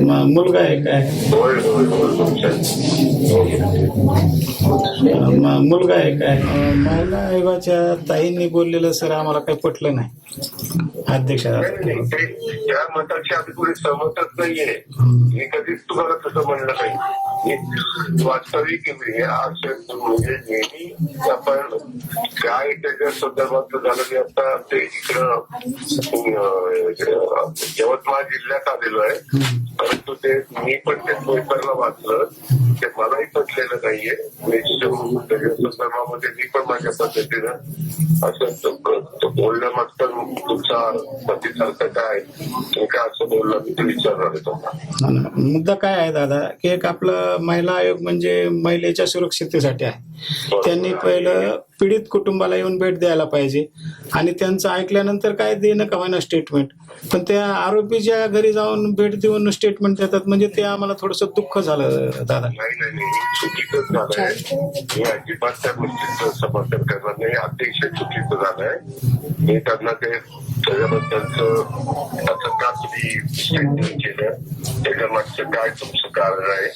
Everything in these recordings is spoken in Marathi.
मुलगा आहे काय? होय होय होय. मुलगा आहे काय? महिला आयोगाच्या ताईंनी बोललेलं सर आम्हाला काही पटलं नाही अध्यक्षा. नाही, ते त्या मताची आम्ही पुढे सहमतच नाहीये. मी कधीच तुम्हाला तसं म्हणलं नाही. वास्तविक म्हणजे नेहमी आपण काय त्याच्या संदर्भात झालं की आता ते इकडं यवतमाळ जिल्ह्यात आलेलो आहे, परंतु ते मी पण ते पेपरला वाचलं, ते मलाही पटलेलं नाहीये. त्याच्या संदर्भामध्ये मी पण माझ्या पद्धतीनं असं बोलणं मागचं तुमचा प्रतिसार्थ काय, तुम्ही काय असं बोलला मी ते विचारणार आहे तुम्हाला. मुद्दा काय आहे दादा की एक आपलं महिला आयोग म्हणजे महिलेच्या सुरक्षिततेसाठी आहे. त्यांनी पहिलं पीडित कुटुंबाला येऊन भेट द्यायला पाहिजे आणि त्यांचं ऐकल्यानंतर काय देणं का होईना स्टेटमेंट, पण त्या आरोपीच्या घरी जाऊन भेट देऊन स्टेटमेंट देतात म्हणजे ते आम्हाला थोडंसं दुःख झालं दादा. नाही चुकीचंच झालंय. मी अजिबात त्या गोष्टीचं समर्थन करणार नाही. अतिशय चुकीचं झालंय. मी त्यांना ते त्याच्याबद्दलचं असं का तुम्ही स्टेटमेंट केलं, त्याच्या मागचं काय तुमचं कारण आहे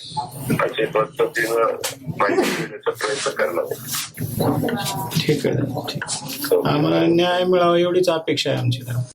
अशा पद्धतीनं माहिती देण्याचा प्रयत्न करणार. ठीक आहे, आम्हाला न्याय मिळावा एवढीच अपेक्षा आहे आमची.